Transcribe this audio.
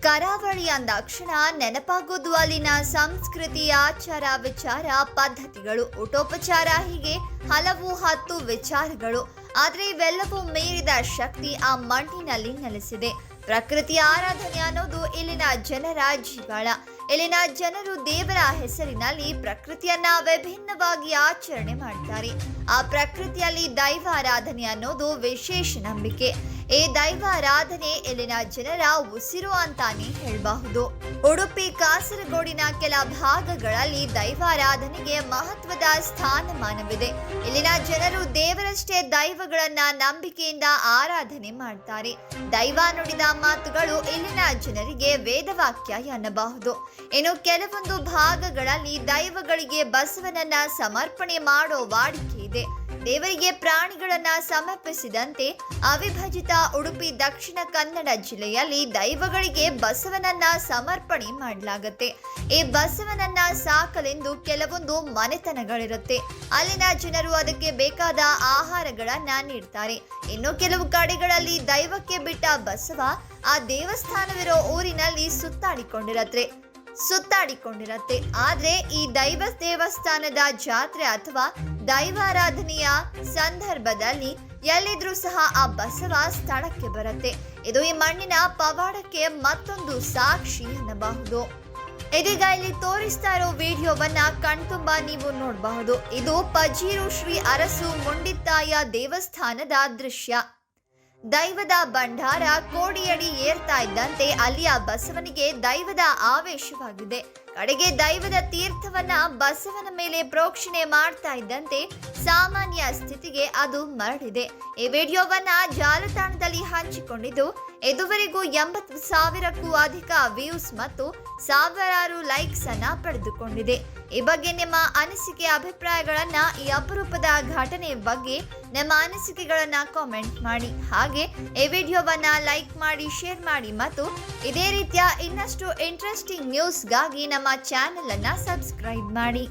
ಕರಾವಳಿ ಅಂದಾಕ್ಷಣ ನೆನಪಾಗೋದು ಅಲ್ಲಿನ ಸಂಸ್ಕೃತಿ, ಆಚಾರ ವಿಚಾರ, ಪದ್ಧತಿಗಳು, ಊಟೋಪಚಾರ, ಹೀಗೆ ಹಲವು 10 ವಿಚಾರಗಳು. ಆದರೆ ಇವೆಲ್ಲವೂ ಮೀರಿದ ಶಕ್ತಿ ಆ ಮಣ್ಣಿನಲ್ಲಿ ನೆಲೆಸಿದೆ. ಪ್ರಕೃತಿ ಆರಾಧನೆ ಅನ್ನೋದು ಇಲ್ಲಿನ ಜನರ ಜೀವಾಳ. ಇಲ್ಲಿನ ಜನರು ದೇವರ ಹೆಸರಿನಲ್ಲಿ ಪ್ರಕೃತಿಯನ್ನ ವಿಭಿನ್ನವಾಗಿ ಆಚರಣೆ ಮಾಡ್ತಾರೆ. ಆ ಪ್ರಕೃತಿಯಲ್ಲಿ ದೈವಾರಾಧನೆ ಅನ್ನೋದು ವಿಶೇಷ ನಂಬಿಕೆ. ಈ ದೈವಾರಾಧನೆ ಇಲ್ಲಿನ ಜನರ ಉಸಿರು ಅಂತಾನೆ ಹೇಳಬಹುದು. ಉಡುಪಿ, ಕಾಸರಗೋಡಿನ ಕೆಲ ಭಾಗಗಳಲ್ಲಿ ದೈವಾರಾಧನೆಗೆ ಮಹತ್ವದ ಸ್ಥಾನಮಾನವಿದೆ. ಇಲ್ಲಿನ ಜನರು ದೇವರಷ್ಟೇ ದೈವಗಳನ್ನ ನಂಬಿಕೆಯಿಂದ ಆರಾಧನೆ ಮಾಡ್ತಾರೆ. ದೈವ ನುಡಿದ ಮಾತುಗಳು ಇಲ್ಲಿನ ಜನರಿಗೆ ವೇದವಾಕ್ಯ ಎನ್ನಬಹುದು. ಇನ್ನು ಕೆಲವೊಂದು ಭಾಗಗಳಲ್ಲಿ ದೈವಗಳಿಗೆ ಬಸವನನ್ನ ಸಮರ್ಪಣೆ ಮಾಡೋ ವಾಡಿಕೆ ಇದೆ. ದೇವರಿಗೆ ಪ್ರಾಣಿಗಳನ್ನ ಸಮರ್ಪಿಸಿದಂತೆ ಅವಿಭಜಿತ ಉಡುಪಿ ದಕ್ಷಿಣ ಕನ್ನಡ ಜಿಲ್ಲೆಯಲ್ಲಿ ದೈವಗಳಿಗೆ ಬಸವನನ್ನ ಸಮರ್ಪಣೆ ಮಾಡಲಾಗುತ್ತೆ. ಈ ಬಸವನನ್ನ ಸಾಕಲೆಂದು ಕೆಲವೊಂದು ಮನೆತನಗಳಿರುತ್ತೆ. ಅಲ್ಲಿನ ಜನರು ಅದಕ್ಕೆ ಬೇಕಾದ ಆಹಾರಗಳನ್ನ ನೀಡ್ತಾರೆ. ಇನ್ನು ಕೆಲವು ಕಡೆಗಳಲ್ಲಿ ದೈವಕ್ಕೆ ಬಿಟ್ಟ ಬಸವ ಆ ದೇವಸ್ಥಾನವಿರೋ ಊರಿನಲ್ಲಿ ಸುತ್ತಾಡಿಕೊಂಡಿರತ್ತೆ. ಆದ್ರೆ ಈ ದೇವಸ್ಥಾನದ ಜಾತ್ರೆ ಅಥವಾ ದೈವಾರಾಧನೆಯ ಸಂದರ್ಭದಲ್ಲಿ ಎಲ್ಲಿದ್ರೂ ಸಹ ಆ ಬಸವ ಸ್ಥಳಕ್ಕೆ ಬರುತ್ತೆ. ಇದು ಈ ಮಣ್ಣಿನ ಪವಾಡಕ್ಕೆ ಮತ್ತೊಂದು ಸಾಕ್ಷಿ ಎನ್ನಬಹುದು. ಇದೀಗ ಇಲ್ಲಿ ತೋರಿಸ್ತಾ ಇರೋ ವಿಡಿಯೋವನ್ನ ಕಣ್ತುಂಬ ನೀವು ನೋಡಬಹುದು. ಇದು ಪಜೀರು ಶ್ರೀ ಅರಸು ಮುಂಡಿತ್ತಾಯ ದೇವಸ್ಥಾನದ ದೃಶ್ಯ. ದೈವದ ಭಂಡಾರ ಕೋಡಿಯಡಿ ಏರ್ತಾ ಇದ್ದಂತೆ ಅಲ್ಲಿಯ ಬಸವನಿಗೆ ದೈವದ ಆವೇಶವಾಗಿದೆ. ಕಡೆಗೆ ದೈವದ ತೀರ್ಥವನ್ನ ಬಸವನ ಮೇಲೆ ಪ್ರೋಕ್ಷಣೆ ಮಾಡ್ತಾ ಇದ್ದಂತೆ ಸಾಮಾನ್ಯ ಸ್ಥಿತಿಗೆ ಅದು ಮರಳಿದೆ. ಈ ವಿಡಿಯೋವನ್ನ ಜಾಲತಾಣದಲ್ಲಿ ಹಂಚಿಕೊಂಡಿದ್ದು ಇದುವರೆಗೂ 80,000ಕ್ಕೂ ಅಧಿಕ ವ್ಯೂಸ್ ಮತ್ತು ಸಾವಿರಾರು ಲೈಕ್ಸ್ ಅನ್ನ ಪಡೆದುಕೊಂಡಿದೆ. ಈ ಬಗ್ಗೆ ನಿಮ್ಮ ಅನಿಸಿಕೆ, ಅಭಿಪ್ರಾಯಗಳನ್ನ, ಈ ಅಪರೂಪದ ಘಟನೆ ಬಗ್ಗೆ ನಿಮ್ಮ ಅನಿಸಿಕೆಗಳನ್ನ ಕಾಮೆಂಟ್ ಮಾಡಿ. ಹಾಗೆ ಈ ವಿಡಿಯೋವನ್ನ ಲೈಕ್ ಮಾಡಿ, ಶೇರ್ ಮಾಡಿ ಮತ್ತು ಇದೇ ರೀತಿಯ ಇನ್ನಷ್ಟು ಇಂಟ್ರೆಸ್ಟಿಂಗ್ ನ್ಯೂಸ್ಗಾಗಿ ನಮ್ಮ ಚಾನೆಲ್ ಅನ್ನ ಸಬ್ಸ್ಕ್ರೈಬ್ ಮಾಡಿ.